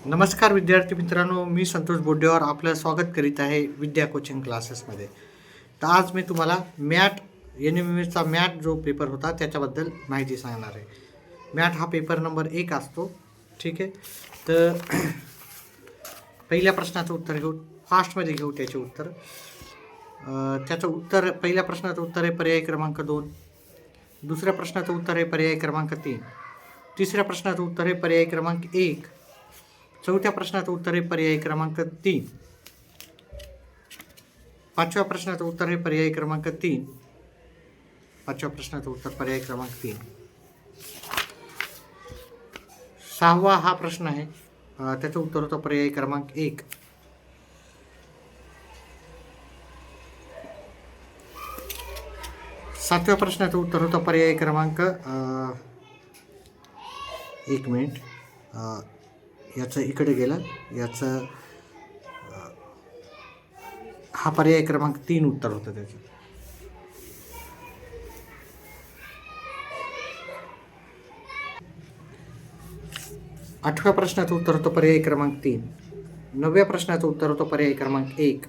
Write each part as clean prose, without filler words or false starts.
नमस्कार विद्यार्थी मित्रांनो, मी संतोष बोड्डेवार आपलं स्वागत करीत आहे विद्या कोचिंग क्लासेसमध्ये. तर आज मी तुम्हाला NMMSचा मॅट जो पेपर होता त्याच्याबद्दल माहिती सांगणार आहे. मॅट हा पेपर नंबर 1 असतो. ठीक आहे. तर पहिल्या प्रश्नाचं उत्तर घेऊ, फास्टमध्ये घेऊ त्याचे उत्तर. त्याचं उत्तर, पहिल्या प्रश्नाचं उत्तर आहे पर्याय क्रमांक 2. दुसऱ्या प्रश्नाचं उत्तर आहे पर्याय क्रमांक 3. तिसऱ्या प्रश्नाचं उत्तर आहे पर्याय क्रमांक 1. चौथ्या प्रश्नाचं उत्तर आहे पर्याय क्रमांक 3. पाचव्या प्रश्नाचं उत्तर आहे पर्याय क्रमांक 3. पाचव्या प्रश्नाचं उत्तर पर्याय क्रमांक 3. सहावा हा प्रश्न आहे, त्याचं उत्तर होतं पर्याय क्रमांक 1. सातव्या प्रश्नाचं उत्तर होतं पर्याय क्रमांक 1 मिनिट, याचं इकडे गेलं, याचं हा पर्याय क्रमांक 3 उत्तर होतं त्याचं. आठव्या प्रश्नाचं उत्तर होतं पर्याय क्रमांक 3. नवव्या प्रश्नाचं उत्तर होतं पर्याय क्रमांक 1.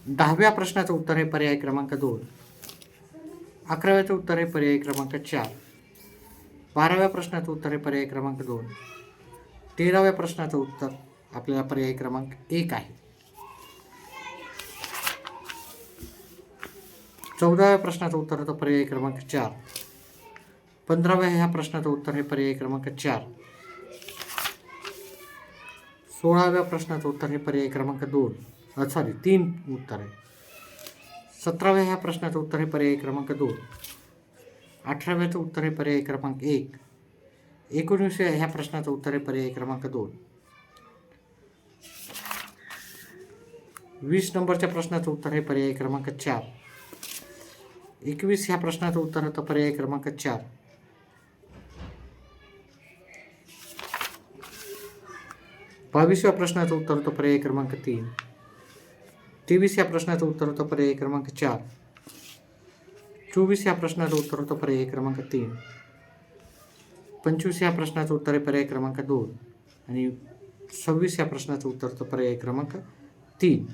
10व्या प्रश्नाचं उत्तर आहे पर्याय क्रमांक 2. 11व्याचं उत्तर आहे पर्याय क्रमांक 4. 12व्या प्रश्नाचं उत्तर आहे पर्याय क्रमांक 2. 13व्या प्रश्नाचं उत्तर आपल्याला पर्याय क्रमांक 1 आहे. 14व्या प्रश्नाचं उत्तर होतं पर्याय क्रमांक 4. 15व्या ह्या प्रश्नाचं उत्तर आहे पर्याय क्रमांक 4. 16व्या प्रश्नाचं उत्तर आहे पर्याय क्रमांक 3 उत्तर आहे. 17व्या ह्या प्रश्नाचं उत्तर आहे पर्याय क्रमांक 2. 18व्याचं उत्तर आहे पर्याय क्रमांक 1. 19व्या ह्या प्रश्नाचं उत्तर आहे पर्याय क्रमांक 2. 20 नंबरच्या प्रश्नाचं उत्तर आहे पर्याय क्रमांक 4. 21 ह्या प्रश्नाचं उत्तर होतं पर्याय क्रमांक 4. 22व्या प्रश्नाचं उत्तर होतं पर्याय क्रमांक 3. 23 ह्या प्रश्नाचं उत्तर होतं पर्याय क्रमांक 4. 24 ह्या प्रश्नाचं उत्तर होतं पर्याय क्रमांक 3. 25 ह्या प्रश्नाचं उत्तर आहे पर्याय क्रमांक 2. आणि 26 ह्या प्रश्नाचं उत्तर होतं पर्याय क्रमांक 3.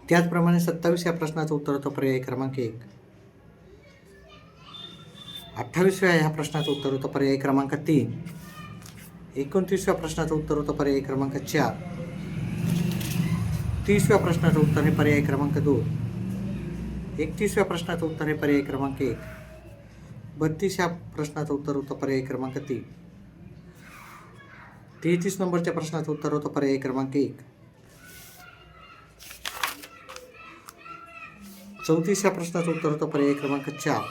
त्याचप्रमाणे 27 ह्या प्रश्नाचं उत्तर होतं पर्याय क्रमांक 1. 28व्या ह्या प्रश्नाचं उत्तर होतं पर्याय क्रमांक 3. 29व्या प्रश्नाचं उत्तर होतं पर्याय क्रमांक 4. 30व्या प्रश्नाचं उत्तर आहे पर्याय क्रमांक 2. 31व्या प्रश्नाचं उत्तर आहे पर्याय क्रमांक 1. 32व्या प्रश्नाचं उत्तर होतं पर्याय क्रमांक 3. 33 नंबरच्या प्रश्नाचं उत्तर होतं पर्याय क्रमांक 1. 34व्या प्रश्नाचं उत्तर होतं पर्याय क्रमांक 4.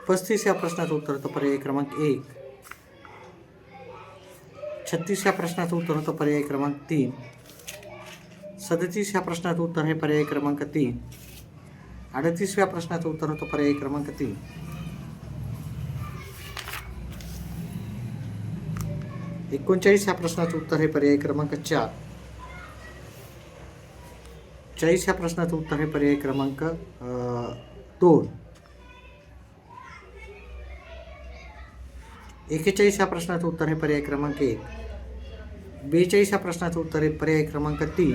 35व्या प्रश्नाचं उत्तर होतं पर्याय क्रमांक 1. 36व्या प्रश्नाचं उत्तर होतं पर्याय क्रमांक 3. 37 ह्या प्रश्नाचं उत्तर आहे पर्याय क्रमांक 3. 38व्या प्रश्नाचं उत्तर होतं पर्याय क्रमांक 3. 39 ह्या प्रश्नाचं उत्तर आहे पर्याय क्रमांक 4. 40 ह्या प्रश्नाचं उत्तर आहे पर्याय क्रमांक 2. 41 ह्या प्रश्नाचं उत्तर आहे पर्याय क्रमांक 1. 42 ह्या प्रश्नाचं उत्तर आहे पर्याय क्रमांक 3.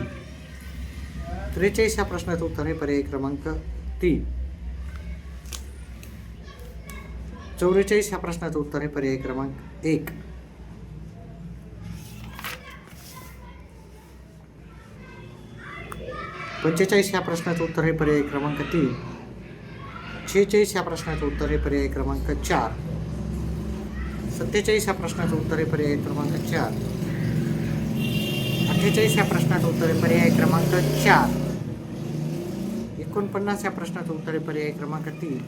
43 ह्या प्रश्नाचं उत्तर आहे पर्याय क्रमांक 3. 44 ह्या प्रश्नाचं उत्तर आहे पर्याय क्रमांक 1. 45 ह्या प्रश्नाचं उत्तर आहे पर्याय क्रमांक 3. 46 ह्या प्रश्नाचं उत्तर आहे पर्याय क्रमांक 4. 47 ह्या प्रश्नाचं उत्तर आहे पर्याय क्रमांक 4. 48 ह्या प्रश्नाचं उत्तर आहे पर्याय क्रमांक 4. 49 ह्या प्रश्नाचं उत्तर आहे पर्याय क्रमांक 3.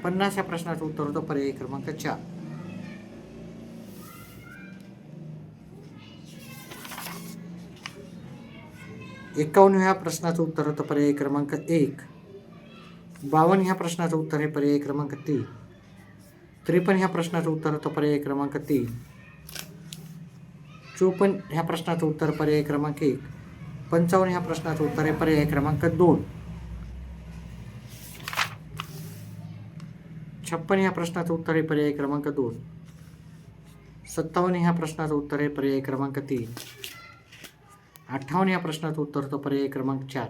50 ह्या प्रश्नाचं उत्तर होतं पर्याय क्रमांक 4. 51 ह्या प्रश्नाचं उत्तर होतं पर्याय क्रमांक 1. 52 ह्या प्रश्नाचं उत्तर आहे पर्याय क्रमांक 3. 53 ह्या प्रश्नाचं उत्तर होतं पर्याय क्रमांक 3. 54 ह्या प्रश्नाचं उत्तर पर्याय क्रमांक 1. 55 ह्या प्रश्नाचं उत्तर आहे पर्याय क्रमांक 2. 56 ह्या प्रश्नाचं उत्तर आहे पर्याय क्रमांक 2. 57 ह्या प्रश्नाचं उत्तर आहे पर्याय क्रमांक 3. 58 ह्या प्रश्नाचं उत्तर होतं पर्याय क्रमांक 4.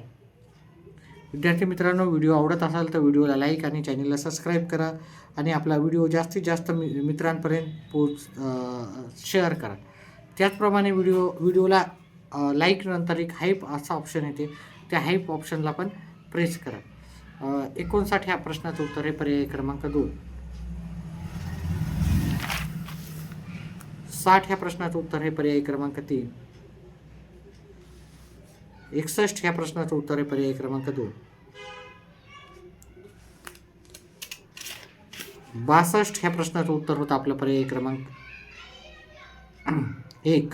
विद्यार्थी मित्रांनो, व्हिडिओ आवडत असाल तर व्हिडिओला लाईक आणि चॅनलला सबस्क्राईब करा आणि आपला व्हिडिओ जास्तीत जास्त मित्रांपर्यंत शेअर करा. त्याचप्रमाणे व्हिडिओला लाईक नंतर एक हाईप असा ऑप्शन येते, त्या हाईप ऑप्शनला पण प्रेस करा. 59 ह्या प्रश्नाचं उत्तर आहे पर्याय क्रमांक 2. 60 ह्या प्रश्नाचं उत्तर आहे पर्याय क्रमांक 3. 61 ह्या प्रश्नाचं उत्तर आहे पर्याय क्रमांक 2. 62 ह्या प्रश्नाचं उत्तर होतं आपलं पर्याय क्रमांक 1.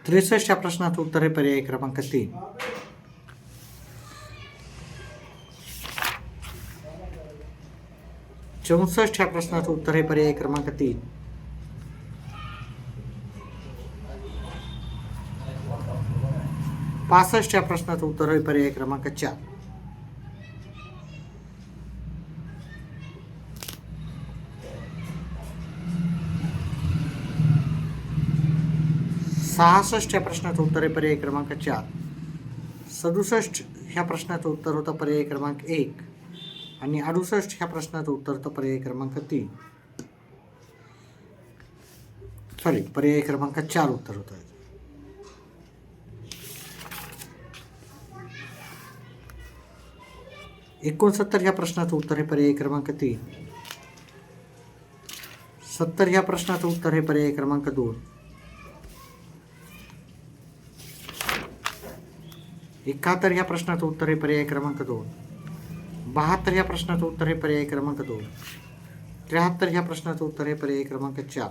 63 ह्या प्रश्नाचं उत्तर आहे पर्याय क्रमांक 3. 64 ह्या प्रश्नाचं उत्तर आहे पर्याय क्रमांक 3. 65 ह्या प्रश्नाचं उत्तर आहे पर्याय क्रमांक 4. 66 ह्या प्रश्नाचं उत्तर आहे पर्याय क्रमांक 4. 67 ह्या प्रश्नाचं उत्तर होतं पर्याय क्रमांक 1 आणि 68 ह्या प्रश्नाचं उत्तर होतं पर्याय क्रमांक 3. पर्याय क्रमांक 4 उत्तर होतं. एकोणसत्तर ह्या प्रश्नाचं उत्तर आहे पर्याय क्रमांक 3. 70 ह्या प्रश्नाचं उत्तर आहे पर्याय क्रमांक 2. 71 ह्या प्रश्नाचं उत्तर आहे पर्याय क्रमांक 2. 72 ह्या प्रश्नाचं उत्तर आहे पर्याय क्रमांक 2. 73 ह्या प्रश्नाचं उत्तर आहे पर्याय क्रमांक 4.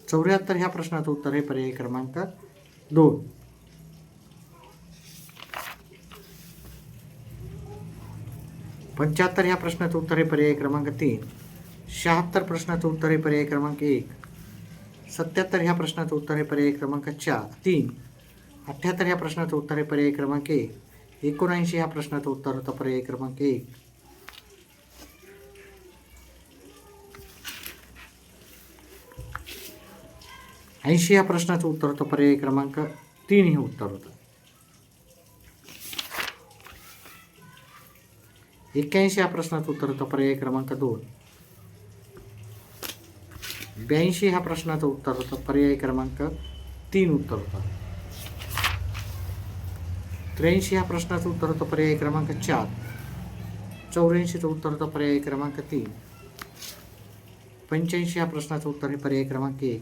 74 ह्या प्रश्नाचं उत्तर आहे पर्याय क्रमांक 2. 75 ह्या प्रश्नाचं उत्तर आहे पर्याय क्रमांक 3. 76 प्रश्नाचं उत्तर आहे पर्याय क्रमांक 1. 77 ह्या प्रश्नाचं उत्तर आहे पर्याय क्रमांक 3. 78 ह्या प्रश्नाचं उत्तर आहे पर्याय क्रमांक 1. 79 ह्या प्रश्नाचं उत्तर होतं पर्याय क्रमांक 1. 80 ह्या प्रश्नाचं उत्तर होतं पर्याय क्रमांक 3 हे उत्तर होतं. 81 ह्या प्रश्नाचं उत्तर होतं पर्याय क्रमांक 2. 82 ह्या प्रश्नाचं उत्तर होतं पर्याय क्रमांक 3 उत्तर होतं. 83 ह्या प्रश्नाचं उत्तर होतं पर्याय क्रमांक 4. 84चं उत्तर होतं पर्याय क्रमांक 3. 85 ह्या प्रश्नाचं उत्तर आहे पर्याय क्रमांक 1.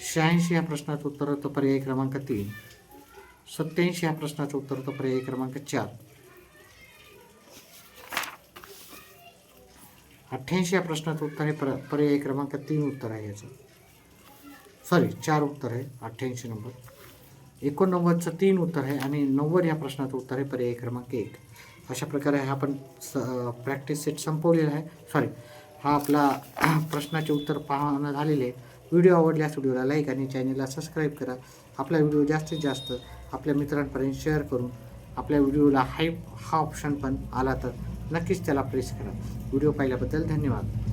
86 ह्या प्रश्नाचं उत्तर होतं पर्याय क्रमांक 3. 87 ह्या प्रश्नाचं उत्तर होतं पर्याय क्रमांक 4. 88 या प्रश्नाचं उत्तर आहे पर्याय क्रमांक 3 उत्तर आहे याचं. 4 उत्तर आहे 88 नंबर. 89चं 3 उत्तर आहे आणि 90 या प्रश्नाचं उत्तर आहे पर्याय क्रमांक 1. अशा प्रकारे हा आपण प्रॅक्टिस सेट संपवलेला आहे. हा आपला प्रश्नाचे उत्तर पाहणं झालेले आहे. व्हिडिओ आवडल्यास व्हिडिओला लाईक आणि चॅनलला सबस्क्राईब करा. आपला व्हिडिओ जास्तीत जास्त आपल्या मित्रांपर्यंत शेअर करून आपल्या व्हिडिओला हाईप हा ऑप्शन पण आला तर नक्कीच त्याला प्रेस करा. व्हिडिओ पाहिल्याबद्दल धन्यवाद.